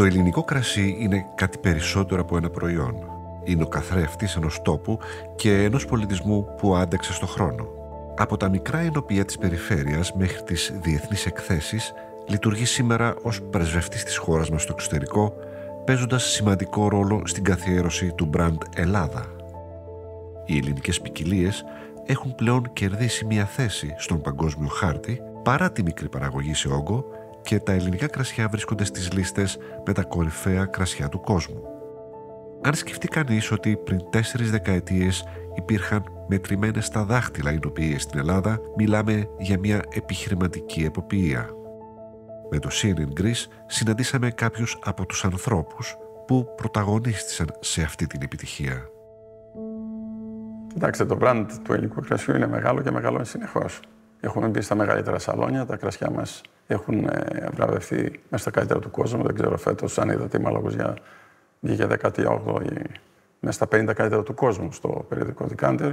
Το ελληνικό κρασί είναι κάτι περισσότερο από ένα προϊόν. Είναι ο καθρέφτης ενός τόπου και ενός πολιτισμού που άντεξε στο χρόνο. Από τα μικρά ενοπία της περιφέρειας μέχρι τις διεθνείς εκθέσεις, λειτουργεί σήμερα ως πρεσβευτής της χώρας μας στο εξωτερικό, παίζοντας σημαντικό ρόλο στην καθιέρωση του μπραντ Ελλάδα. Οι ελληνικές ποικιλίες έχουν πλέον κερδίσει μια θέση στον παγκόσμιο χάρτη παρά τη μικρή παραγωγή σε όγκο και τα ελληνικά κρασιά βρίσκονται στις λίστες με τα κορυφαία κρασιά του κόσμου. Αν σκεφτεί κανείς ότι πριν 4 δεκαετίες υπήρχαν μετρημένες στα δάχτυλα εινοποιίες στην Ελλάδα, μιλάμε για μια επιχειρηματική εποπία. Με το CNN Greece συναντήσαμε κάποιους από τους ανθρώπους που πρωταγωνίστησαν σε αυτή την επιτυχία. Κοιτάξτε, το brand του ελληνικού κρασιού είναι μεγάλο και μεγαλώνει συνεχώς. Έχουμε μπει στα μεγαλύτερα σαλόνια, τα κρασιά μας έχουν βραβευτεί μέσα στα καλύτερα του κόσμου. Δεν ξέρω φέτος, αν είδατε, η Μαλαγουζιά βγήκε 18η μέσα στα 50 καλύτερα του κόσμου στο περιοδικό Decanter.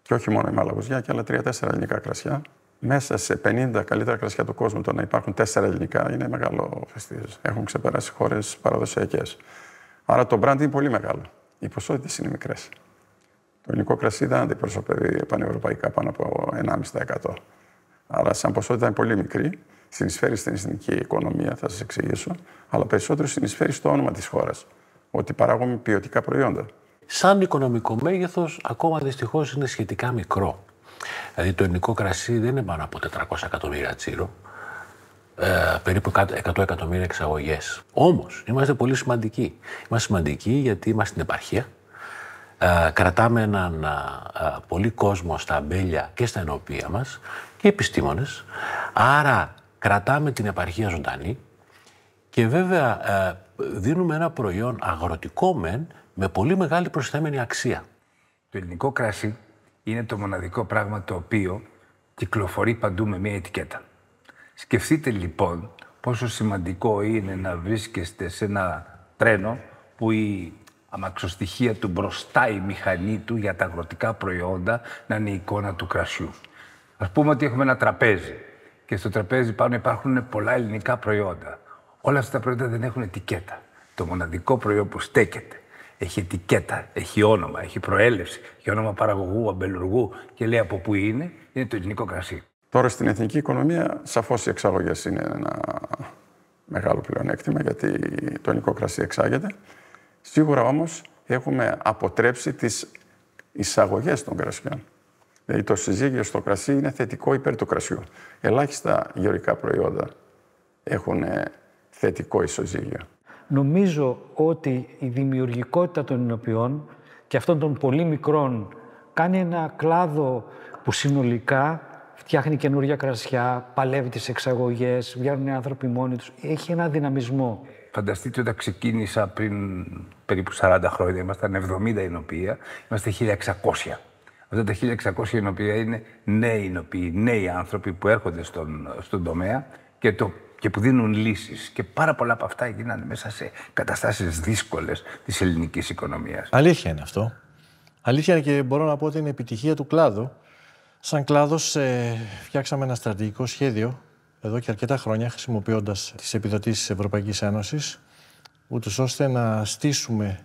Και όχι μόνο η Μαλαγουζιά, και άλλα 3-4 ελληνικά κρασιά. Μέσα σε 50 καλύτερα κρασιά του κόσμου, το να υπάρχουν 4 ελληνικά είναι μεγάλο φεστίβ. Έχουν ξεπεράσει χώρες παραδοσιακές. Άρα το brand είναι πολύ μεγάλο. Οι ποσότητες είναι μικρές. Το ελληνικό κρασί δεν αντιπροσωπεύει πανευρωπαϊκά πάνω από 1,5%. Άρα, σαν ποσότητα είναι πολύ μικρή. Συνεισφέρει στην εθνική οικονομία, θα σας εξηγήσω, αλλά περισσότερο συνεισφέρει στο όνομα της χώρας. Ότι παράγουμε ποιοτικά προϊόντα. Σαν οικονομικό μέγεθος, ακόμα δυστυχώς είναι σχετικά μικρό. Δηλαδή, το ελληνικό κρασί δεν είναι πάνω από 400 εκατομμύρια τσίρο. Περίπου 100 εκατομμύρια εξαγωγές. Όμως, είμαστε πολύ σημαντικοί. Είμαστε σημαντικοί γιατί είμαστε στην επαρχία. Κρατάμε έναν πολύ κόσμο στα αμπέλια και στα ενοπία μας και επιστήμονες. Άρα κρατάμε την επαρχία ζωντανή και βέβαια δίνουμε ένα προϊόν αγροτικό μεν με πολύ μεγάλη προσθέμενη αξία. Το ελληνικό κρασί είναι το μοναδικό πράγμα το οποίο κυκλοφορεί παντού με μία ετικέτα. Σκεφτείτε λοιπόν πόσο σημαντικό είναι να βρίσκεστε σε ένα τρένο που η αμαξοστοιχεία του μπροστά, η μηχανή του για τα αγροτικά προϊόντα να είναι η εικόνα του κρασιού. Ας πούμε ότι έχουμε ένα τραπέζι και στο τραπέζι πάνω υπάρχουν πολλά ελληνικά προϊόντα. Όλα αυτά τα προϊόντα δεν έχουν ετικέτα. Το μοναδικό προϊόν που στέκεται έχει ετικέτα, έχει όνομα, έχει προέλευση, έχει όνομα παραγωγού, αμπελουργού και λέει από πού είναι το ελληνικό κρασί. Τώρα στην εθνική οικονομία σαφώς οι εξαγωγές είναι ένα μεγάλο πλεονέκτημα γιατί το ελληνικό κρασί εξάγεται. Σίγουρα όμως έχουμε αποτρέψει τις εισαγωγές των κρασιών. Δηλαδή το συζύγιο στο κρασί είναι θετικό υπέρ του κρασιού. Ελάχιστα γεωργικά προϊόντα έχουν θετικό ισοζύγιο. Νομίζω ότι η δημιουργικότητα των εινοποιών και αυτών των πολύ μικρών κάνει ένα κλάδο που συνολικά φτιάχνει καινούργια κρασιά, παλεύει τις εξαγωγές, βγαίνουν άνθρωποι μόνοι τους. Έχει ένα δυναμισμό. Φανταστείτε όταν ξεκίνησα πριν περίπου 40 χρόνια, ήμασταν 70 εινοποιεία, είμαστε 1600. Αυτά τα 1600 εινοποιεία είναι νέοι εινοποιοί, νέοι άνθρωποι που έρχονται στον τομέα και που δίνουν λύσεις. Και πάρα πολλά από αυτά γίνανε μέσα σε καταστάσεις δύσκολες της ελληνικής οικονομίας. Αλήθεια είναι αυτό. Αλήθεια είναι και μπορώ να πω ότι είναι επιτυχία του κλάδου. Σαν κλάδος φτιάξαμε ένα στρατηγικό σχέδιο εδώ και αρκετά χρόνια, χρησιμοποιώντας τις επιδοτήσεις της Ευρωπαϊκής Ένωσης, ούτως ώστε να στήσουμε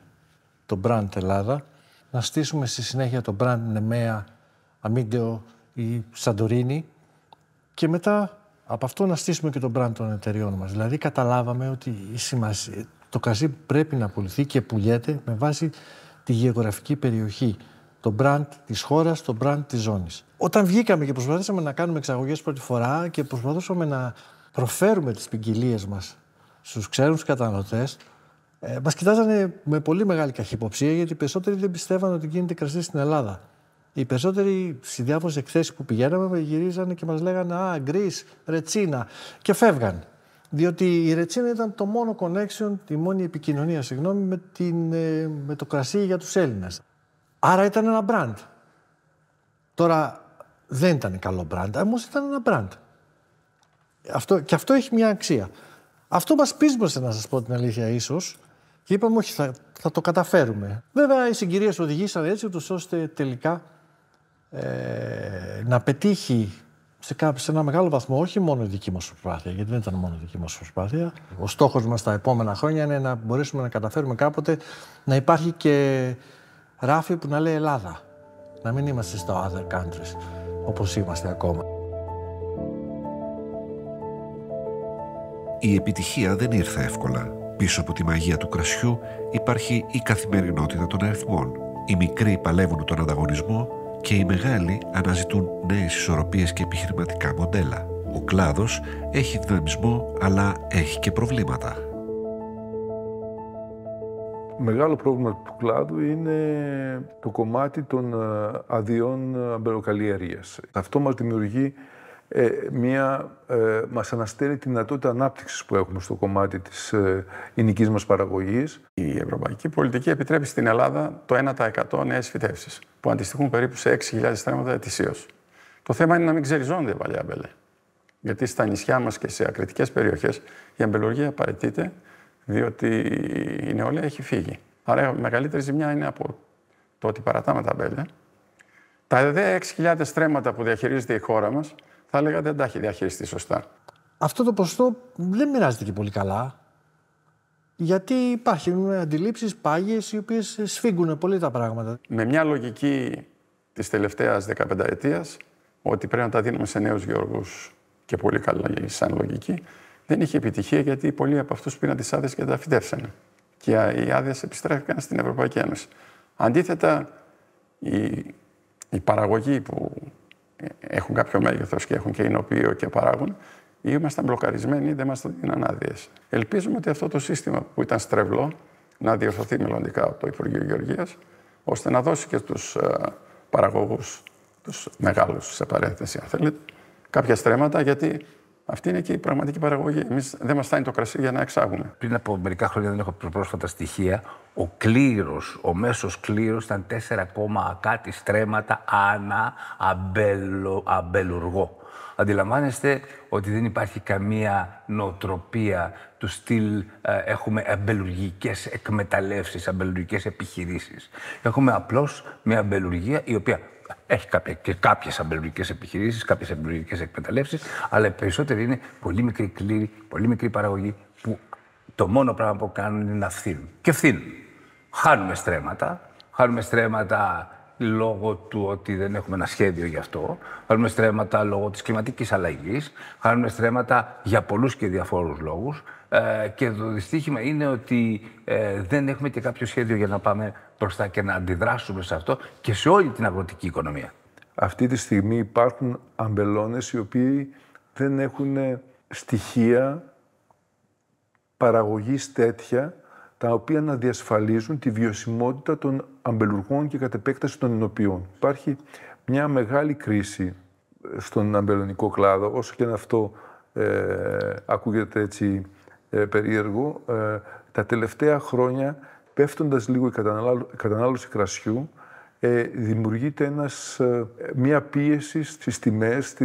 το brand Ελλάδα, να στήσουμε στη συνέχεια το brand Νεμέα, Αμίντεο ή Σαντορίνη και μετά από αυτό να στήσουμε και το brand των εταιριών μας. Δηλαδή καταλάβαμε ότι το κρασί πρέπει να πουληθεί και πουλιέται με βάση τη γεωγραφική περιοχή. Το brand της χώρας, το brand της ζώνης. Όταν βγήκαμε και προσπαθήσαμε να κάνουμε εξαγωγές πρώτη φορά και προσπαθούσαμε να προφέρουμε τις ποικιλίες μας στους ξένους καταναλωτές, μας κοιτάζανε με πολύ μεγάλη καχυποψία γιατί οι περισσότεροι δεν πιστεύαν ότι γίνεται κρασί στην Ελλάδα. Οι περισσότεροι στις διάφορες εκθέσεις που πηγαίναμε γυρίζανε και μας λέγανε «Α, γκρίς, ρετσίνα» και φεύγαν. Διότι η ρετσίνα ήταν το μόνο connection, τη μόνη επικοινωνία, με το κρασί για τους Έλληνες. Άρα ήταν ένα brand. Τώρα δεν ήταν καλό brand, όμως ήταν ένα brand. Και αυτό έχει μια αξία. Αυτό μας πείσμωσε, να σας πω την αλήθεια, ίσως, και είπαμε όχι, θα το καταφέρουμε. Βέβαια οι συγκυρίες οδηγήσαν έτσι, ώστε τελικά να πετύχει σε ένα μεγάλο βαθμό όχι μόνο η δική μας προσπάθεια, γιατί δεν ήταν μόνο η δική μας προσπάθεια. Ο στόχος μας τα επόμενα χρόνια είναι να μπορέσουμε να καταφέρουμε κάποτε να υπάρχει και ράφι που να λέει Ελλάδα. Να μην είμαστε στο other countries, όπως είμαστε ακόμα. Η επιτυχία δεν ήρθε εύκολα. Πίσω από τη μαγεία του κρασιού υπάρχει η καθημερινότητα των αριθμών. Οι μικροί παλεύουν τον ανταγωνισμό και οι μεγάλοι αναζητούν νέες ισορροπίες και επιχειρηματικά μοντέλα. Ο κλάδος έχει δυναμισμό, αλλά έχει και προβλήματα. Μεγάλο πρόβλημα του κλάδου είναι το κομμάτι των αδειών αμπελοκαλλιέργειας. Αυτό μας δημιουργεί μας αναστέλει τη δυνατότητα ανάπτυξης που έχουμε στο κομμάτι της ηνικής μας παραγωγής. Η ευρωπαϊκή πολιτική επιτρέπει στην Ελλάδα το 1% νέες φυτεύσεις, που αντιστοιχούν περίπου σε 6.000 στρέμματα ετησίως. Το θέμα είναι να μην ξεριζώνται η παλιά αμπέλα. Γιατί στα νησιά μας και σε ακριτικές περιοχές η αμπελουργία απαραίτηται, διότι η νεολαία έχει φύγει. Άρα η μεγαλύτερη ζημιά είναι από το ότι παρατάμε τα αμπέλια. Τα 6.000 στρέμματα που διαχειρίζεται η χώρα μας, θα έλεγα δεν τα έχει διαχειριστεί σωστά. Αυτό το ποσοστό δεν μοιράζεται και πολύ καλά, γιατί υπάρχουν αντιλήψεις πάγιες οι οποίες σφίγγουν πολύ τα πράγματα. Με μια λογική της τελευταίας 15ετίας, ότι πρέπει να τα δίνουμε σε νέους γεωργούς και πολύ καλά σαν λογική, δεν είχε επιτυχία γιατί πολλοί από αυτούς πήραν τις άδειες και τα φυτέψανε. Και οι άδειες επιστρέφηκαν στην Ευρωπαϊκή Ένωση. Αντίθετα, οι παραγωγοί που έχουν κάποιο μέγεθος και έχουν και εινοποιείο και παράγουν, ήμασταν μπλοκαρισμένοι, δεν μας το δίναν άδειες. Ελπίζουμε ότι αυτό το σύστημα που ήταν στρεβλό να διορθωθεί μελλοντικά από το Υπουργείο Γεωργίας, ώστε να δώσει και στους παραγωγούς, τους μεγάλους σε παρένθεση αν θέλετε, κάποια στρέμματα, γιατί αυτή είναι και η πραγματική παραγωγή. Εμείς δεν μας φτάνει το κρασί για να εξάγουμε. Πριν από μερικά χρόνια, δεν έχω πρόσφατα στοιχεία, ο μέσος κλήρος ήταν 4, κάτι στρέμματα ανά αμπελουργό. Αντιλαμβάνεστε ότι δεν υπάρχει καμία νοοτροπία του στυλ έχουμε αμπελουργικές εκμεταλλεύσεις, αμπελουργικές επιχειρήσεις. Έχουμε απλώς μια αμπελουργία η οποία έχει και κάποιες αμπελουργικές επιχειρήσεις, κάποιες αμπελουργικές εκμεταλλεύσεις, αλλά οι περισσότεροι είναι πολύ μικροί κλήροι, πολύ μικρή παραγωγή που το μόνο πράγμα που κάνουν είναι να φθήνουν. Και φθήνουν. Χάνουμε στρέμματα λόγω του ότι δεν έχουμε ένα σχέδιο γι' αυτό. Χάνουμε στρέμματα λόγω της κλιματικής αλλαγής. Χάνουμε στρέμματα για πολλούς και διαφόρους λόγους. Και το δυστύχημα είναι ότι δεν έχουμε και κάποιο σχέδιο για να πάμε μπροστά και να αντιδράσουμε σε αυτό και σε όλη την αγροτική οικονομία. Αυτή τη στιγμή υπάρχουν αμπελώνες οι οποίοι δεν έχουν στοιχεία παραγωγής τέτοια τα οποία να διασφαλίζουν τη βιωσιμότητα των αμπελουργών και κατ' επέκταση των εινοποιών. Υπάρχει μια μεγάλη κρίση στον αμπελονικό κλάδο, όσο και αν αυτό ακούγεται έτσι περίεργο. Τα τελευταία χρόνια, πέφτοντας λίγο η κατανάλωση κρασιού, δημιουργείται μια πίεση στις τιμές,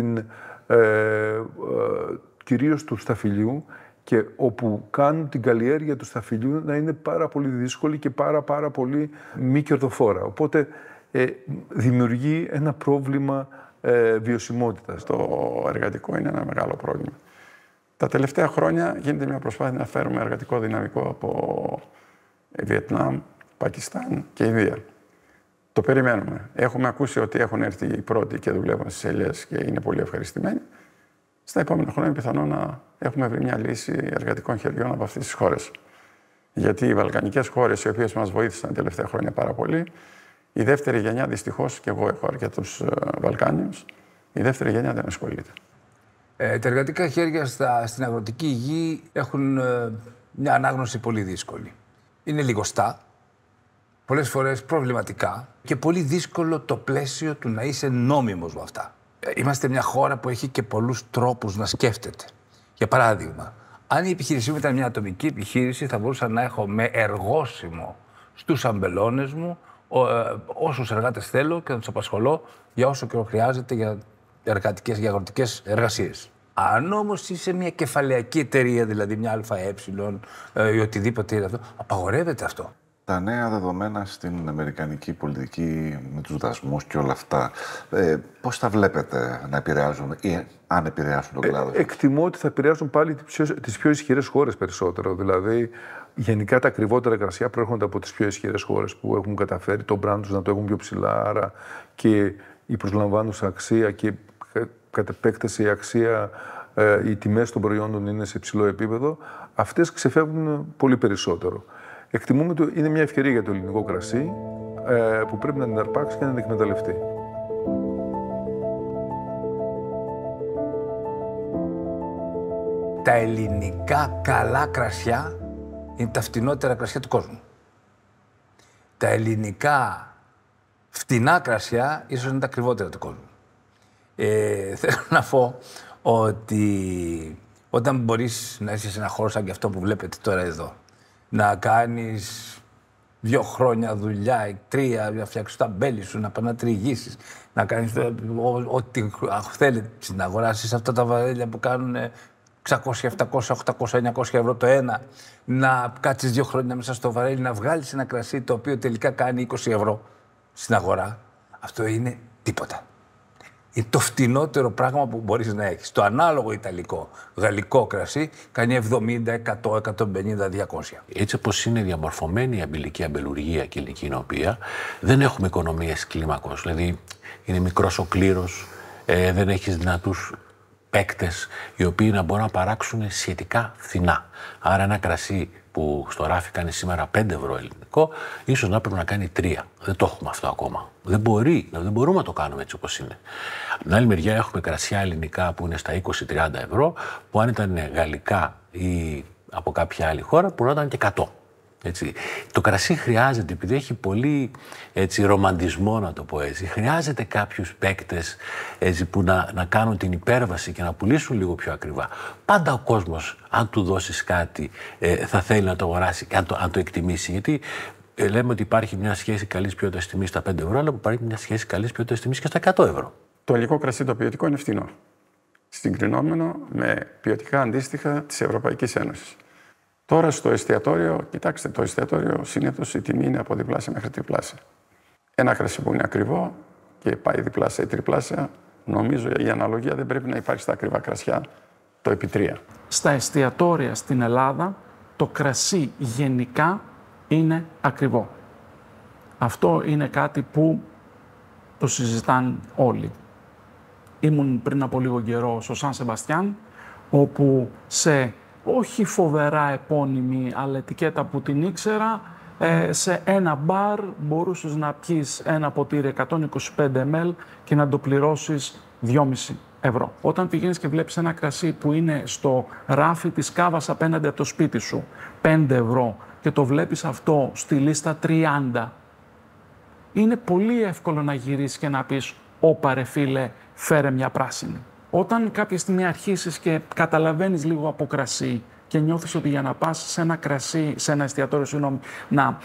κυρίως του σταφυλιού, και όπου κάνουν την καλλιέργεια του σταφυλιού να είναι πάρα πολύ δύσκολη και πάρα πολύ μη κερδοφόρα. Οπότε δημιουργεί ένα πρόβλημα βιωσιμότητας. Το εργατικό είναι ένα μεγάλο πρόβλημα. Τα τελευταία χρόνια γίνεται μια προσπάθεια να φέρουμε εργατικό δυναμικό από Βιετνάμ, Πακιστάν και Ινδία. Το περιμένουμε. Έχουμε ακούσει ότι έχουν έρθει οι πρώτοι και δουλεύουν στις ελιές και είναι πολύ ευχαριστημένοι. Στα επόμενα χρόνια πιθανόν να έχουμε βρει μια λύση εργατικών χεριών από αυτές τις χώρες. Γιατί οι βαλκανικές χώρες, οι οποίες μας βοήθησαν τα τελευταία χρόνια πάρα πολύ, η δεύτερη γενιά δυστυχώς, και εγώ έχω αρκετούς Βαλκάνιους, η δεύτερη γενιά δεν ασχολείται. Τα εργατικά χέρια στην αγροτική γη έχουν μια ανάγνωση πολύ δύσκολη. Είναι λιγοστά, πολλές φορές προβληματικά και πολύ δύσκολο το πλαίσιο του να είσαι νόμιμος με αυτά. Είμαστε μια χώρα που έχει και πολλούς τρόπους να σκέφτεται. Για παράδειγμα, αν η επιχείρησή μου ήταν μια ατομική επιχείρηση, θα μπορούσα να έχω με εργόσιμο στους αμπελώνες μου όσους εργάτες θέλω και να τους απασχολώ για όσο καιρό χρειάζεται για αγροτικές εργασίες. Αν όμως είσαι μια κεφαλαιακή εταιρεία, δηλαδή μια ΑΕ ή οτιδήποτε είναι αυτό, απαγορεύεται αυτό. Τα νέα δεδομένα στην αμερικανική πολιτική με τους δασμούς και όλα αυτά, πώς τα βλέπετε να επηρεάζουν ή αν επηρεάσουν τον κλάδο? Εκτιμώ ότι θα επηρεάσουν πάλι τις πιο ισχυρές χώρες περισσότερο. Δηλαδή, γενικά τα ακριβότερα κρασιά προέρχονται από τις πιο ισχυρές χώρες που έχουν καταφέρει το brand τους να το έχουν πιο ψηλά, άρα και η προσλαμβάνουσα αξία και κατ' επέκταση η αξία, οι τιμές των προϊόντων είναι σε υψηλό επίπεδο. Αυτές ξεφεύγουν πολύ περισσότερο. Εκτιμούμε ότι είναι μια ευκαιρία για το ελληνικό κρασί που πρέπει να την αρπάξει και να την εκμεταλλευτεί. Τα ελληνικά καλά κρασιά είναι τα φτηνότερα κρασιά του κόσμου. Τα ελληνικά φτηνά κρασιά ίσως είναι τα ακριβότερα του κόσμου. Θέλω να πω ότι όταν μπορείς να είσαι σε ένα χώρο σαν και αυτό που βλέπετε τώρα εδώ, να κάνεις 2 χρόνια δουλειά, 3, να φτιάξεις τα μπέλη σου, να πανατριγήσεις, να κάνεις ό,τι θέλετε, να αγοράσεις αυτά τα βαρέλια που κάνουν 600, 700, 800, 900 ευρώ το ένα, να κάτσεις 2 χρόνια μέσα στο βαρέλι, να βγάλεις ένα κρασί το οποίο τελικά κάνει 20 ευρώ στην αγορά. Αυτό είναι τίποτα. Είναι το φτηνότερο πράγμα που μπορείς να έχεις. Το ανάλογο ιταλικό, γαλλικό κρασί κάνει 70, 100, 150, 200. Έτσι όπως είναι διαμορφωμένη η αμπελική αμπελουργία και η ελληνική νοοπία, δεν έχουμε οικονομίες κλίμακος. Δηλαδή είναι μικρός ο κλήρος, δεν έχεις δυνατούς παίκτες οι οποίοι να μπορούν να παράξουν σχετικά φθηνά. Άρα ένα κρασί που στο ράφι κάνει σήμερα 5 ευρώ ελληνικό, ίσως να πρέπει να κάνει 3. Δεν το έχουμε αυτό ακόμα. Δεν μπορούμε να το κάνουμε έτσι όπως είναι. Από την άλλη μεριά έχουμε κρασιά ελληνικά που είναι στα 20-30 ευρώ, που αν ήταν γαλλικά ή από κάποια άλλη χώρα, που να ήταν και 100. Έτσι. Το κρασί χρειάζεται, επειδή έχει πολύ ρομαντισμό, να το πω έτσι, χρειάζεται κάποιους παίκτες που να κάνουν την υπέρβαση και να πουλήσουν λίγο πιο ακριβά. Πάντα ο κόσμος, αν του δώσεις κάτι, θα θέλει να το αγοράσει και αν το εκτιμήσει. Γιατί λέμε ότι υπάρχει μια σχέση καλής ποιότητας τιμής στα 5 ευρώ, αλλά υπάρχει μια σχέση καλής ποιότητας τιμής και στα 100 ευρώ. Το ελληνικό κρασί το ποιοτικό είναι φθηνό. Συγκρινόμενο με ποιοτικά αντίστοιχα της Ευρωπαϊκής Ένωσης. Τώρα στο εστιατόριο, κοιτάξτε, το εστιατόριο συνήθως η τιμή είναι από διπλάσια μέχρι τριπλάσια. Ένα κρασί που είναι ακριβό και πάει διπλάσια ή τριπλάσια, νομίζω η αναλογία δεν πρέπει να υπάρχει στα ακριβά κρασιά το επί 3. Στα εστιατόρια στην Ελλάδα το κρασί γενικά είναι ακριβό. Αυτό είναι κάτι που το συζητάνε όλοι. Ήμουν πριν από λίγο καιρό στο Σαν Σεμπαστιάν, όπου σε όχι φοβερά επώνυμη, αλλά ετικέτα που την ήξερα, σε ένα μπαρ μπορούσες να πιεις ένα ποτήρι 125 ml και να το πληρώσεις 2,5 ευρώ. Όταν πηγαίνεις και βλέπεις ένα κρασί που είναι στο ράφι της κάβας απέναντι από το σπίτι σου, 5 ευρώ, και το βλέπεις αυτό στη λίστα 30, είναι πολύ εύκολο να γυρίσεις και να πεις «Όπα ρε φίλε, φέρε μια πράσινη». Όταν κάποια στιγμή αρχίσεις και καταλαβαίνεις λίγο από κρασί και νιώθεις ότι για να πας σε ένα κρασί, σε ένα εστιατόριο, να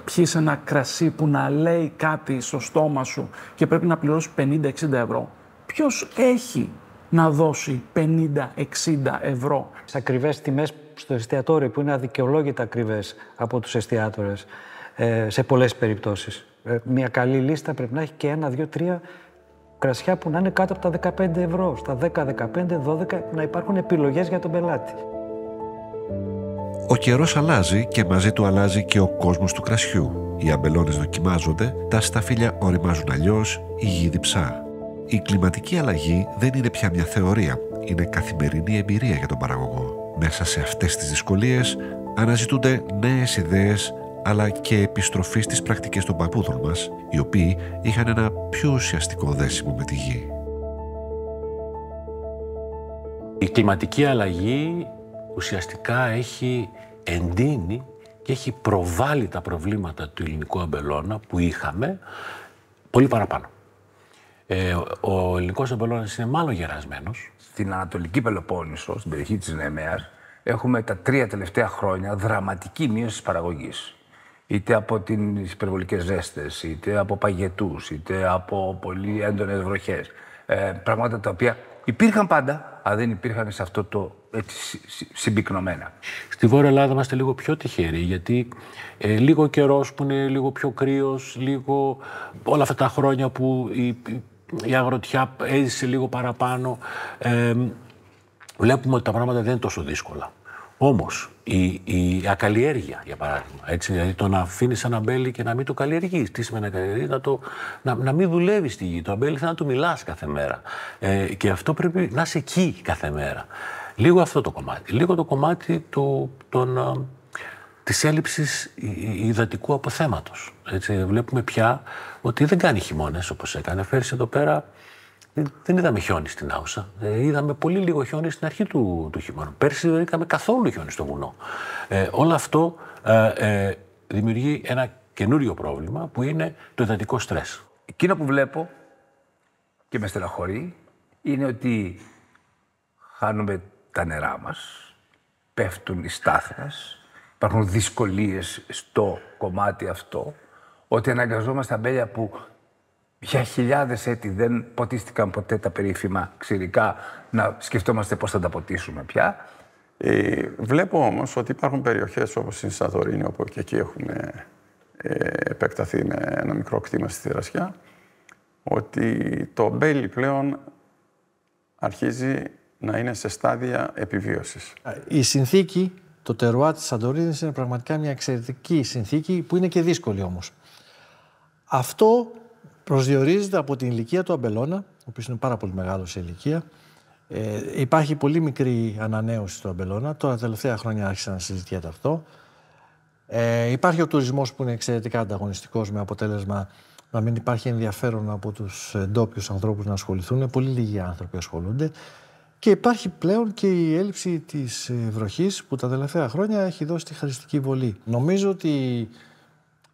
πιεις ένα κρασί που να λέει κάτι στο στόμα σου και πρέπει να πληρώσεις 50-60 ευρώ, ποιος έχει να δώσει 50-60 ευρώ? Σε ακριβές τιμές στο εστιατόριο, που είναι αδικαιολόγητα ακριβές από τους εστιατόρες, σε πολλές περιπτώσεις. Μια καλή λίστα πρέπει να έχει και 1, 2, 3 κρασιά που να είναι κάτω από τα 15 ευρώ. Στα 10, 15, 12 να υπάρχουν επιλογές για τον πελάτη. Ο καιρός αλλάζει και μαζί του αλλάζει και ο κόσμος του κρασιού. Οι αμπελώνες δοκιμάζονται, τα σταφύλια οριμάζουν αλλιώς, η γη διψά. Η κλιματική αλλαγή δεν είναι πια μια θεωρία, είναι καθημερινή εμπειρία για τον παραγωγό. Μέσα σε αυτές τις δυσκολίες αναζητούνται νέες ιδέες, αλλά και επιστροφή στις πρακτικές των παππούδων μας, οι οποίοι είχαν ένα πιο ουσιαστικό δέσιμο με τη γη. Η κλιματική αλλαγή ουσιαστικά έχει εντείνει και έχει προβάλει τα προβλήματα του ελληνικού αμπελώνα που είχαμε πολύ παραπάνω. Ο ελληνικός αμπελώνας είναι μάλλον γερασμένος. Στην Ανατολική Πελοπόννησο, στην περιοχή της Νεμαίας, έχουμε τα 3 τελευταία χρόνια δραματική μείωση της παραγωγής. Είτε από τις υπερβολικές ζέστες, είτε από παγετούς, είτε από πολύ έντονες βροχές. Πράγματα τα οποία Υπήρχαν πάντα, αλλά δεν υπήρχαν σε αυτό το έτσι, συμπυκνωμένα. Στη Βόρεια Ελλάδα είμαστε λίγο πιο τυχεροί, γιατί λίγο καιρός που είναι λίγο πιο κρύος, λίγο όλα αυτά τα χρόνια που η αγροτιά έζησε λίγο παραπάνω, βλέπουμε ότι τα πράγματα δεν είναι τόσο δύσκολα. Όμως, η ακαλλιέργεια, για παράδειγμα, έτσι, δηλαδή το να αφήνεις ένα αμπέλι και να μην το καλλιεργείς. Τι σημαίνει να καλλιεργείς? Να μην δουλεύεις στη γη. Το αμπέλι θέλει να του μιλάς κάθε μέρα. Και αυτό πρέπει να είσαι εκεί κάθε μέρα. Λίγο αυτό το κομμάτι. Λίγο το κομμάτι της έλλειψης υδατικού αποθέματος. Έτσι, βλέπουμε πια ότι δεν κάνει χειμώνες όπως έκανε. Πέρσι εδώ πέρα δεν είδαμε χιόνι στην Άουσα. Είδαμε πολύ λίγο χιόνι στην αρχή του χειμώνα. Πέρσι δεν είδαμε καθόλου χιόνι στο βουνό. Όλο αυτό δημιουργεί ένα καινούριο πρόβλημα που είναι το υδατικό στρες. Εκείνο που βλέπω και με στεναχωρεί είναι ότι χάνουμε τα νερά μας, πέφτουν οι στάθμες, υπάρχουν δυσκολίες στο κομμάτι αυτό, ότι αναγκαζόμαστε αμπέλια που για χιλιάδες έτη δεν ποτίστηκαν ποτέ τα περίφημα ξηρικά, να σκεφτόμαστε πώς θα τα ποτίσουμε πια. Βλέπω όμως ότι υπάρχουν περιοχές όπως η Σαντορίνη, όπου και εκεί έχουν επεκταθεί με ένα μικρό κτήμα στη Θηρασιά, ότι το αμπέλι πλέον αρχίζει να είναι σε στάδια επιβίωσης. Η συνθήκη, το τερουά της Σαντορίνης, είναι πραγματικά μια εξαιρετική συνθήκη που είναι και δύσκολη όμως. Αυτό προσδιορίζεται από την ηλικία του αμπελώνα, ο οποίος είναι πάρα πολύ μεγάλος σε ηλικία. Υπάρχει πολύ μικρή ανανέωση του αμπελώνα. Τώρα, τα τελευταία χρόνια άρχισε να συζητιέται αυτό. Υπάρχει ο τουρισμός που είναι εξαιρετικά ανταγωνιστικός, με αποτέλεσμα να μην υπάρχει ενδιαφέρον από τους ντόπιους ανθρώπους να ασχοληθούν. Πολύ λίγοι άνθρωποι ασχολούνται. Και υπάρχει πλέον και η έλλειψη της βροχής που τα τελευταία χρόνια έχει δώσει τη χαριστική βολή. Νομίζω ότι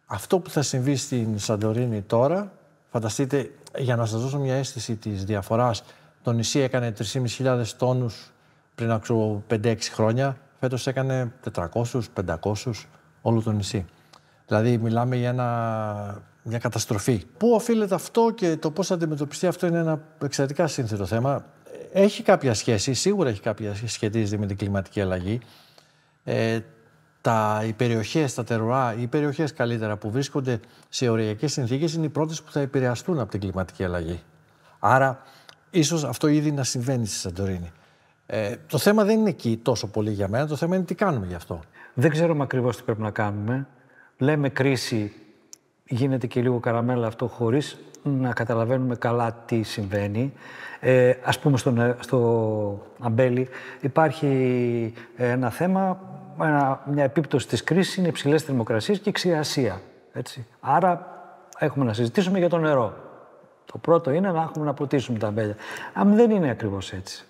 αυτό που θα συμβεί στην Σαντορίνη τώρα, φανταστείτε, για να σας δώσω μια αίσθηση της διαφοράς, το νησί έκανε 3.500 τόνους πριν από 5-6 χρόνια, φέτος έκανε 400-500 όλο το νησί. Δηλαδή μιλάμε για μια καταστροφή. Πού οφείλεται αυτό και το πώς θα αντιμετωπιστεί αυτό είναι ένα εξαιρετικά σύνθετο θέμα. Έχει κάποια σχέση, σίγουρα έχει κάποια σχετίζεται με την κλιματική αλλαγή. Οι περιοχές, τα τερουά, οι περιοχές καλύτερα που βρίσκονται σε οριακές συνθήκες είναι οι πρώτες που θα επηρεαστούν από την κλιματική αλλαγή. Άρα, ίσως αυτό ήδη να συμβαίνει στη Σαντορίνη. Το θέμα δεν είναι εκεί τόσο πολύ για μένα, το θέμα είναι τι κάνουμε γι' αυτό. Δεν ξέρουμε ακριβώς τι πρέπει να κάνουμε. Λέμε κρίση, γίνεται και λίγο καραμέλα αυτό χωρίς να καταλαβαίνουμε καλά τι συμβαίνει. Ας πούμε στο αμπέλι υπάρχει ένα θέμα, μια επίπτωση της κρίσης είναι υψηλές θερμοκρασίες και ξηρασία. Έτσι. Άρα έχουμε να συζητήσουμε για το νερό. Το πρώτο είναι να έχουμε να ποτίσουμε τα αμπέλια. Αν δεν είναι ακριβώς έτσι.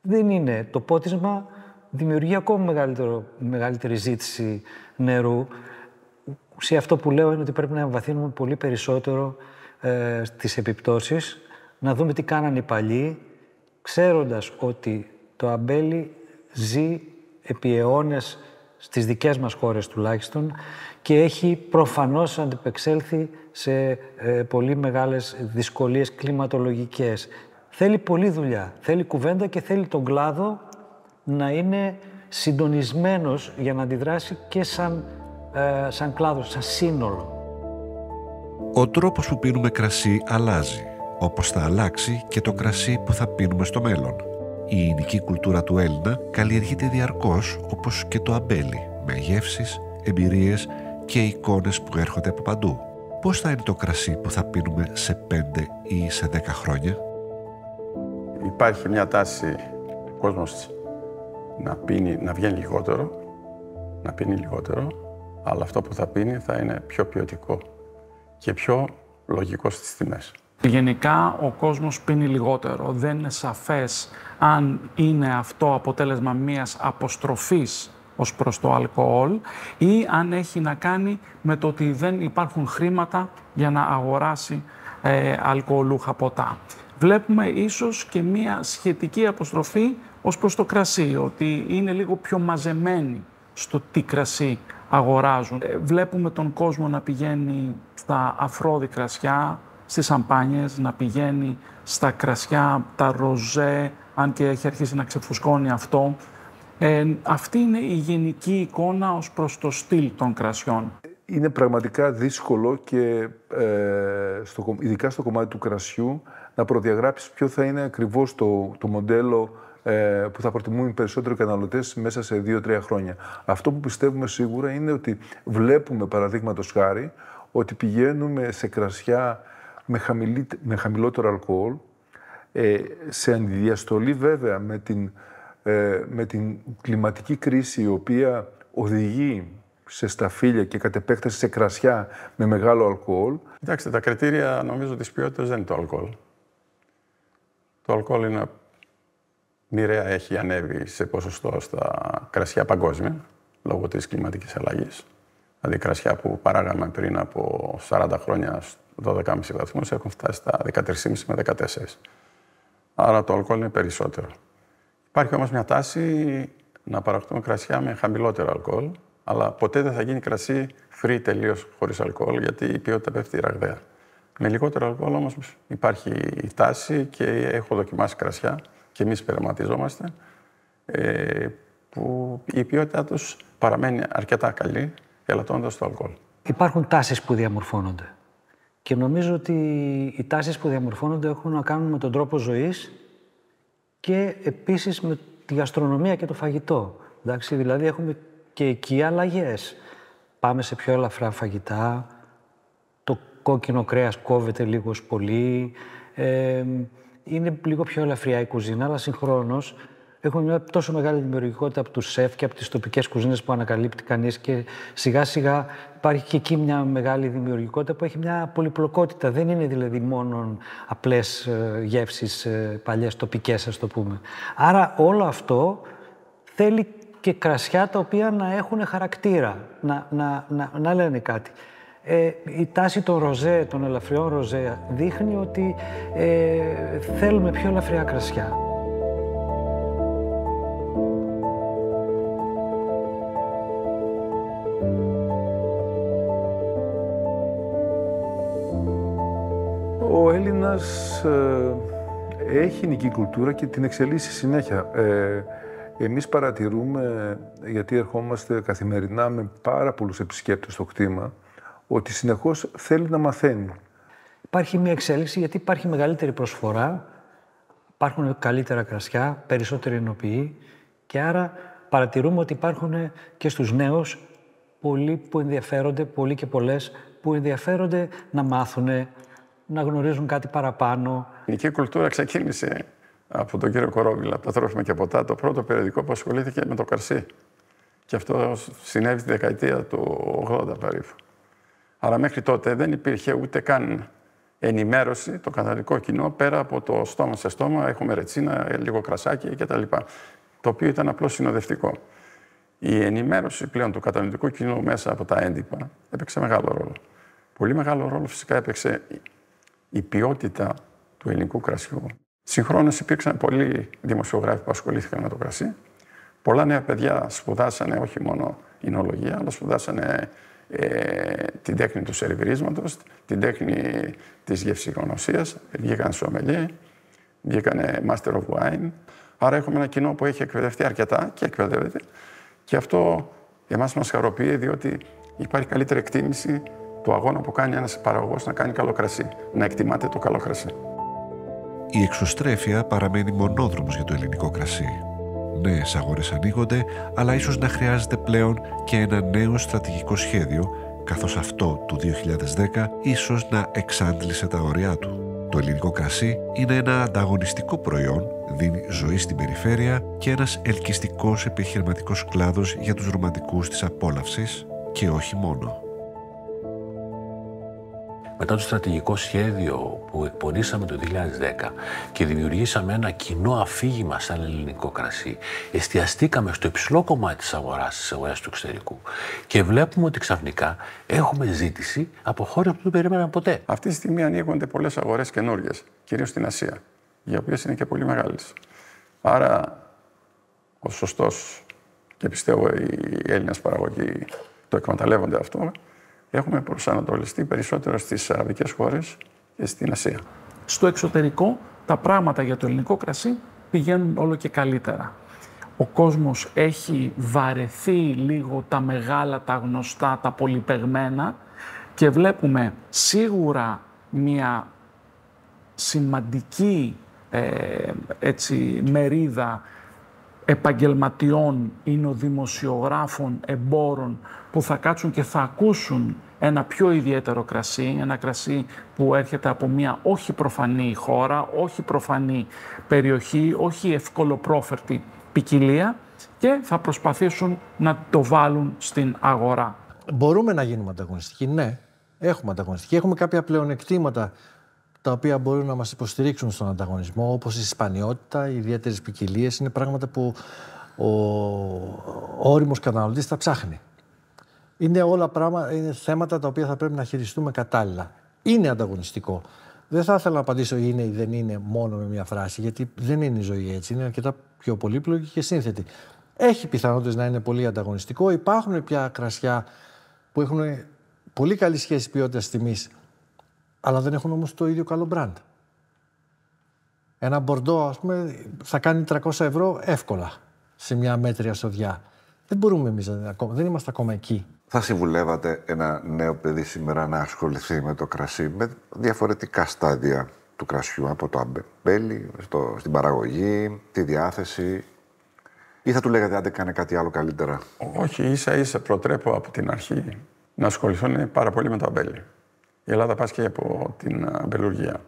Δεν είναι. Το πότισμα δημιουργεί ακόμα μεγαλύτερη ζήτηση νερού. Σε αυτό που λέω είναι ότι πρέπει να εμβαθύνουμε πολύ περισσότερο στις επιπτώσεις, να δούμε τι κάνανε οι παλιοί, ξέροντας ότι το αμπέλι ζει επί αιώνες στις δικές μας χώρες τουλάχιστον και έχει προφανώς αντιπεξέλθει σε πολύ μεγάλες δυσκολίες κλιματολογικές. Θέλει πολλή δουλειά, θέλει κουβέντα και θέλει τον κλάδο να είναι συντονισμένος για να αντιδράσει και σαν κλάδος, σαν σύνολο. Ο τρόπος που πίνουμε κρασί αλλάζει, όπως θα αλλάξει και το κρασί που θα πίνουμε στο μέλλον. Η ηνική κουλτούρα του Έλληνα καλλιεργείται διαρκώς, όπως και το αμπέλι, με γεύσεις, εμπειρίες και εικόνες που έρχονται από παντού. Πώς θα είναι το κρασί που θα πίνουμε σε 5 ή σε 10 χρόνια? Υπάρχει μια τάση ο κόσμος να βγαίνει λιγότερο, να πίνει λιγότερο, αλλά αυτό που θα πίνει θα είναι πιο ποιοτικό και πιο λογικό στις τιμές. Γενικά ο κόσμος πίνει λιγότερο. Δεν είναι σαφές αν είναι αυτό αποτέλεσμα μιας αποστροφής ως προς το αλκοόλ ή αν έχει να κάνει με το ότι δεν υπάρχουν χρήματα για να αγοράσει αλκοολούχα ποτά. Βλέπουμε ίσως και μια σχετική αποστροφή ως προς το κρασί, ότι είναι λίγο πιο μαζεμένοι στο τι κρασί αγοράζουν. Βλέπουμε τον κόσμο να πηγαίνει στα αφρόδη κρασιά, στις σαμπάνιες, να πηγαίνει στα κρασιά, τα ροζέ, αν και έχει αρχίσει να ξεφουσκώνει αυτό. Αυτή είναι η γενική εικόνα ως προς το στυλ των κρασιών. Είναι πραγματικά δύσκολο και ειδικά στο κομμάτι του κρασιού να προδιαγράψεις ποιο θα είναι ακριβώς το μοντέλο που θα προτιμούν οι περισσότεροι καταναλωτές μέσα σε 2-3 χρόνια. Αυτό που πιστεύουμε σίγουρα είναι ότι βλέπουμε, παραδείγματος χάρη, ότι πηγαίνουμε σε κρασιά με χαμηλότερο αλκοόλ, σε αντιδιαστολή βέβαια με την κλιματική κρίση η οποία οδηγεί σε σταφύλια και κατ' επέκταση σε κρασιά με μεγάλο αλκοόλ. Κοιτάξτε, τα κριτήρια νομίζω της ποιότητας δεν είναι το αλκοόλ. Το αλκοόλ είναι μοιραία, έχει ανέβει σε ποσοστό στα κρασιά παγκόσμια, λόγω της κλιματικής αλλαγής. Δηλαδή κρασιά που παράγαμε πριν από 40 χρόνια 12,5 βαθμούς έχουν φτάσει στα 13,5 με 14. Άρα το αλκοόλ είναι περισσότερο. Υπάρχει όμως μια τάση να παραχθούν κρασιά με χαμηλότερο αλκοόλ, αλλά ποτέ δεν θα γίνει κρασί free τελείως χωρίς αλκοόλ, γιατί η ποιότητα πέφτει ραγδαία. Με λιγότερο αλκοόλ όμως υπάρχει η τάση και έχω δοκιμάσει κρασιά και εμείς πειραματιζόμαστε, που η ποιότητά τους παραμένει αρκετά καλή, ελαττώντας το αλκοόλ. Υπάρχουν τάσεις που διαμορφώνονται. Και νομίζω ότι οι τάσεις που διαμορφώνονται έχουν να κάνουν με τον τρόπο ζωής και επίσης με τη γαστρονομία και το φαγητό. Εντάξει, δηλαδή έχουμε και εκεί αλλαγές. Πάμε σε πιο ελαφρά φαγητά, το κόκκινο κρέας κόβεται λίγο πολύ, είναι λίγο πιο ελαφριά η κουζίνα, αλλά συγχρόνως έχουμε μια τόσο μεγάλη δημιουργικότητα από τους σεφ και από τις τοπικές κουζίνες που ανακαλύπτει κανείς και σιγά σιγά υπάρχει και εκεί μια μεγάλη δημιουργικότητα που έχει μια πολυπλοκότητα. Δεν είναι δηλαδή μόνο απλές γεύσεις παλιές, τοπικές ας το πούμε. Άρα όλο αυτό θέλει και κρασιά τα οποία να έχουν χαρακτήρα, να λένε κάτι. Η τάση των ροζέ, των ελαφριών ροζέ, δείχνει ότι θέλουμε πιο ελαφριά κρασιά. Ο Έλληνας έχει ελληνική κουλτούρα και την εξελίσσει συνέχεια. Εμείς παρατηρούμε, γιατί ερχόμαστε καθημερινά με πάρα πολλούς επισκέπτες στο κτήμα, ότι συνεχώς θέλει να μαθαίνει. Υπάρχει μια εξέλιξη γιατί υπάρχει μεγαλύτερη προσφορά, υπάρχουν καλύτερα κρασιά, περισσότεροι ενοποιοί και άρα παρατηρούμε ότι υπάρχουν και στους νέους πολλοί που ενδιαφέρονται, πολλοί και πολλές που ενδιαφέρονται να μάθουν, να γνωρίζουν κάτι παραπάνω. Η ελληνική κουλτούρα ξεκίνησε από τον κύριο Κορόβιλα, από τα τρόφιμα και ποτά, το πρώτο περιοδικό που ασχολήθηκε με το κρασί. Και αυτό συνέβη στη δεκαετία του 80 περίπου. Αλλά μέχρι τότε δεν υπήρχε ούτε καν ενημέρωση το καταναλωτικό κοινό πέρα από το στόμα σε στόμα, έχουμε ρετσίνα, λίγο κρασάκι κτλ. Το οποίο ήταν απλώς συνοδευτικό. Η ενημέρωση πλέον του καταναλωτικού κοινού μέσα από τα έντυπα έπαιξε μεγάλο ρόλο. Πολύ μεγάλο ρόλο φυσικά έπαιξε η ποιότητα του ελληνικού κρασιού. Συγχρόνως υπήρξαν πολλοί δημοσιογράφοι που ασχολήθηκαν με το κρασί. Πολλά νέα παιδιά σπουδάσανε όχι μόνο εινολογία, αλλά σπουδάσανε την τέχνη του σερβιρίσματος, την τέχνη της γευσηγνωσίας, βγήκαν σομελιέ, βγήκανε Master of Wine. Άρα έχουμε ένα κοινό που έχει εκπαιδευτεί αρκετά και εκπαιδεύεται. Και αυτό εμάς μας χαροποιεί, διότι υπάρχει καλύτερη εκτίμηση του αγώνα που κάνει ένας παραγωγός να κάνει καλό κρασί, να εκτιμάται το καλό κρασί. Η εξωστρέφεια παραμένει μονόδρομος για το ελληνικό κρασί. Νέες αγορές ανοίγονται, αλλά ίσως να χρειάζεται πλέον και ένα νέο στρατηγικό σχέδιο, καθώς αυτό του 2010 ίσως να εξάντλησε τα όρια του. Το ελληνικό κρασί είναι ένα ανταγωνιστικό προϊόν, δίνει ζωή στην περιφέρεια και ένας ελκυστικός επιχειρηματικός κλάδος για τους ρομαντικούς της απόλαυσης και όχι μόνο. Μετά το στρατηγικό σχέδιο που εκπονήσαμε το 2010 και δημιουργήσαμε ένα κοινό αφήγημα σαν ελληνικό κρασί, εστιαστήκαμε στο υψηλό κομμάτι της αγοράς του εξωτερικού και βλέπουμε ότι ξαφνικά έχουμε ζήτηση από χώρες που δεν περιμέναμε ποτέ. Αυτή τη στιγμή ανοίγονται πολλές αγορές καινούργιες, κυρίως στην Ασία, οι οποίες είναι και πολύ μεγάλες. Άρα, ο σωστός και πιστεύω οι Έλληνες παραγωγοί το εκμεταλλεύονται αυτό, έχουμε προσανατολιστεί περισσότερο στις αραβικές χώρες και στην Ασία. Στο εξωτερικό τα πράγματα για το ελληνικό κρασί πηγαίνουν όλο και καλύτερα. Ο κόσμος έχει βαρεθεί λίγο τα μεγάλα, τα γνωστά, τα πολυπαιγμένα και βλέπουμε σίγουρα μια σημαντική μερίδα επαγγελματιών, δημοσιογράφων, εμπόρων που θα κάτσουν και θα ακούσουν ένα πιο ιδιαίτερο κρασί, ένα κρασί που έρχεται από μια όχι προφανή χώρα, όχι προφανή περιοχή, όχι ευκολοπρόφερτη ποικιλία και θα προσπαθήσουν να το βάλουν στην αγορά. Μπορούμε να γίνουμε ανταγωνιστικοί, ναι. Έχουμε ανταγωνιστικοί. Έχουμε κάποια πλεονεκτήματα τα οποία μπορούν να μας υποστηρίξουν στον ανταγωνισμό, όπως η σπανιότητα, οι ιδιαίτερες ποικιλίες. Είναι πράγματα που ο όριμος καταναλωτής θα ψάχνει. Είναι όλα είναι θέματα τα οποία θα πρέπει να χειριστούμε κατάλληλα. Είναι ανταγωνιστικό. Δεν θα ήθελα να απαντήσω είναι ή δεν είναι μόνο με μια φράση, γιατί δεν είναι η ζωή έτσι. Είναι αρκετά πιο πολύπλοκη και σύνθετη. Έχει πιθανότητες να είναι πολύ ανταγωνιστικό. Υπάρχουν πια κρασιά που έχουν πολύ καλή σχέση ποιότητας-τιμής, αλλά δεν έχουν όμως το ίδιο καλό μπραντ. Ένα μπορντό, ας πούμε, θα κάνει 300 ευρώ εύκολα σε μια μέτρια σοδιά. Δεν μπορούμε εμείς, δεν είμαστε ακόμα εκεί. Θα συμβουλεύατε ένα νέο παιδί σήμερα να ασχοληθεί με το κρασί με διαφορετικά στάδια του κρασιού, από το αμπέλι, στην παραγωγή, τη διάθεση, ή θα του λέγατε άντε κάνε κάτι άλλο καλύτερα? Όχι, ίσα-ίσα προτρέπω από την αρχή να ασχοληθούν πάρα πολύ με το αμπέλι. Η Ελλάδα πάσχει από την αμπελουργία.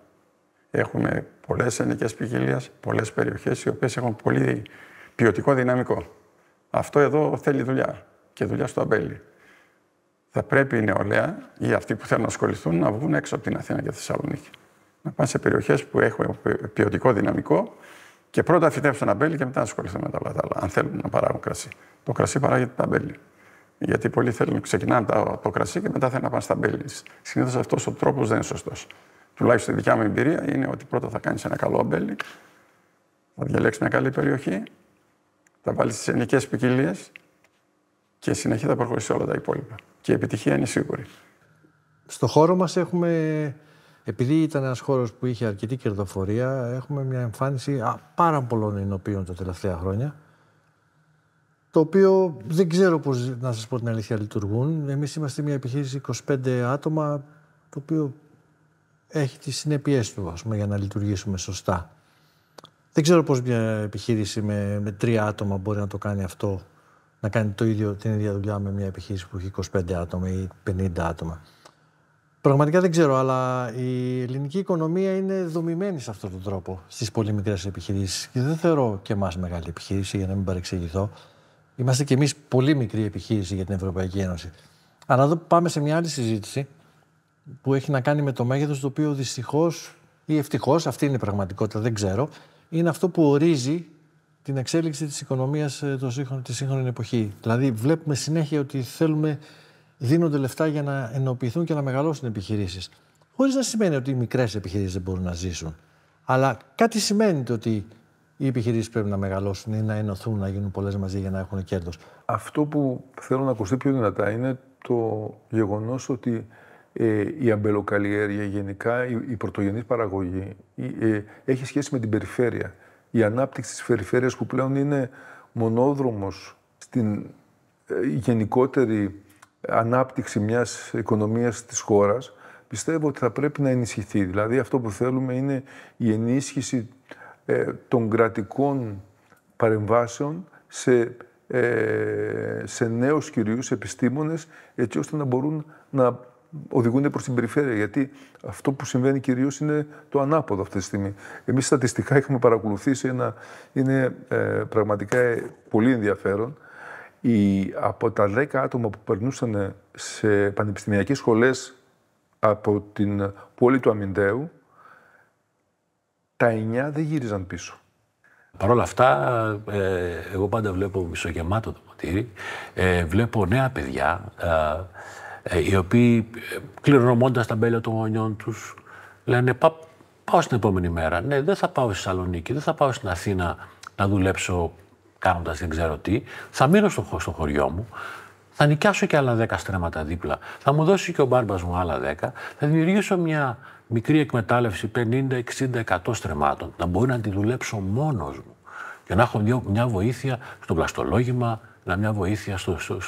Έχουμε πολλές ελληνικές ποικιλίες, πολλές περιοχές οι οποίες έχουν πολύ ποιοτικό δυναμικό. Αυτό εδώ θέλει δουλειά και δουλειά στο αμπέλι. Θα πρέπει η νεολαία ή αυτοί που θέλουν να ασχοληθούν να βγουν έξω από την Αθήνα και τη Θεσσαλονίκη. Να πάνε σε περιοχές που έχουν ποιοτικό δυναμικό και πρώτα φυτέψουν αμπέλι και μετά να ασχοληθούν με τα άλλα. Αν θέλουν να παράγουν κρασί. Το κρασί παράγεται τα αμπέλι. Γιατί πολλοί θέλουν, ξεκινάνε το κρασί και μετά θέλουν να πάνε στα αμπέλι. Συνήθως αυτός ο τρόπος δεν είναι σωστός. Τουλάχιστον η δικιά μου εμπειρία είναι ότι πρώτα θα κάνεις ένα καλό αμπέλι, θα διαλέξεις μια καλή περιοχή, θα βάλεις τις ελληνικές ποικιλίες και συνεχεία θα προχωρήσεις όλα τα υπόλοιπα. Και η επιτυχία είναι σίγουρη. Στο χώρο μας έχουμε, επειδή ήταν ένας χώρος που είχε αρκετή κερδοφορία, έχουμε μια εμφάνιση πάρα πολλών εινοποιών τα τελευταία χρόνια, το οποίο δεν ξέρω πώς, να σας πω την αλήθεια, λειτουργούν. Εμείς είμαστε μια επιχείρηση 25 άτομα, το οποίο έχει τις συνέπειές του, ας πούμε, για να λειτουργήσουμε σωστά. Δεν ξέρω πώς μια επιχείρηση με 3 άτομα μπορεί να το κάνει αυτό, να κάνει την ίδια δουλειά με μια επιχείρηση που έχει 25 άτομα ή 50 άτομα. Πραγματικά δεν ξέρω, αλλά η ελληνική οικονομία είναι δομημένη σε αυτόν τον τρόπο στις πολύ μικρές επιχειρήσεις. Και δεν θεωρώ και εμάς μεγάλη επιχείρηση, για να μην παρεξηγηθώ. Είμαστε κι εμείς πολύ μικρή επιχείρηση για την Ευρωπαϊκή Ένωση. Αλλά εδώ πάμε σε μια άλλη συζήτηση που έχει να κάνει με το μέγεθος, το οποίο δυστυχώς ή ευτυχώς, αυτή είναι η πραγματικότητα, δεν ξέρω, είναι αυτό που ορίζει την εξέλιξη της οικονομίας τη σύγχρονη εποχή. Δηλαδή, βλέπουμε συνέχεια ότι δίνονται λεφτά για να ενοποιηθούν και να μεγαλώσουν επιχειρήσεις. Χωρίς να σημαίνει ότι οι μικρές επιχειρήσεις δεν μπορούν να ζήσουν. Αλλά κάτι σημαίνει το ότι οι επιχειρήσεις πρέπει να μεγαλώσουν ή να ενωθούν, να γίνουν πολλές μαζί για να έχουν κέρδος. Αυτό που θέλω να ακουστεί πιο δυνατά είναι το γεγονός ότι η αμπελοκαλλιέργεια, γενικά η πρωτογενής παραγωγή, έχει σχέση με την περιφέρεια. Η ανάπτυξη της περιφέρειας που πλέον είναι μονόδρομος στην γενικότερη ανάπτυξη μιας οικονομίας της χώρας, πιστεύω ότι θα πρέπει να ενισχυθεί. Δηλαδή αυτό που θέλουμε είναι η ενίσχυση των κρατικών παρεμβάσεων σε νέους κυρίους επιστήμονες, έτσι ώστε να μπορούν να οδηγούνται προς την περιφέρεια. Γιατί αυτό που συμβαίνει κυρίως είναι το ανάποδο αυτή τη στιγμή. Εμείς στατιστικά έχουμε παρακολουθήσει είναι πραγματικά πολύ ενδιαφέρον. Από τα 10 άτομα που περνούσαν σε πανεπιστημιακές σχολές από την πόλη του Αμυντέου, τα 9 δεν γύριζαν πίσω. Παρ' όλα αυτά, εγώ πάντα βλέπω μισογεμάτο το ποτήρι. Βλέπω νέα παιδιά, οι οποίοι κληρονομώντας τα μπέλια των γονιών τους, λένε πάω στην επόμενη μέρα. Ναι, δεν θα πάω στη Θεσσαλονίκη, δεν θα πάω στην Αθήνα να δουλέψω κάνοντας δεν ξέρω τι. Θα μείνω στο χωριό μου, Θα νοικιάσω και άλλα 10 στρέμματα δίπλα. Θα μου δώσει και ο μπάρμπας μου άλλα 10. Θα δημιουργήσω μια μικρή εκμετάλλευση 50, 60, 100 στρεμμάτων. Να μπορεί να τη δουλέψω μόνος μου. Και να έχω μια βοήθεια στο πλαστολόγημα, μια βοήθεια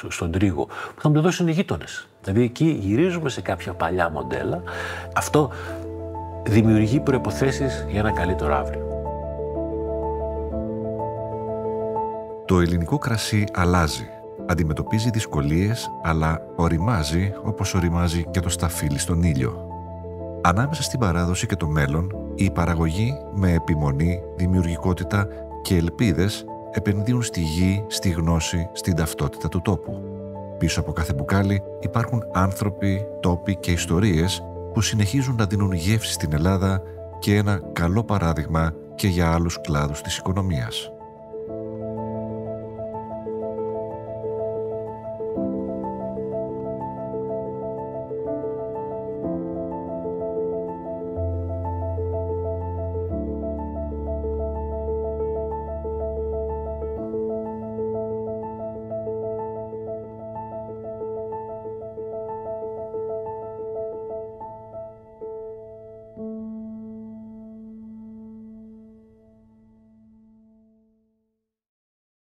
στον τρίγο. Που θα μου το δώσουν οι γείτονες. Δηλαδή εκεί γυρίζουμε σε κάποια παλιά μοντέλα. Αυτό δημιουργεί προϋποθέσεις για ένα καλύτερο αύριο. Το ελληνικό κρασί αλλάζει. Αντιμετωπίζει δυσκολίες, αλλά οριμάζει όπως οριμάζει και το σταφύλι στον ήλιο. Ανάμεσα στην παράδοση και το μέλλον, η παραγωγή με επιμονή, δημιουργικότητα και ελπίδες επενδύουν στη γη, στη γνώση, στην ταυτότητα του τόπου. Πίσω από κάθε μπουκάλι υπάρχουν άνθρωποι, τόποι και ιστορίες που συνεχίζουν να δίνουν γεύση στην Ελλάδα και ένα καλό παράδειγμα και για άλλους κλάδους της οικονομίας.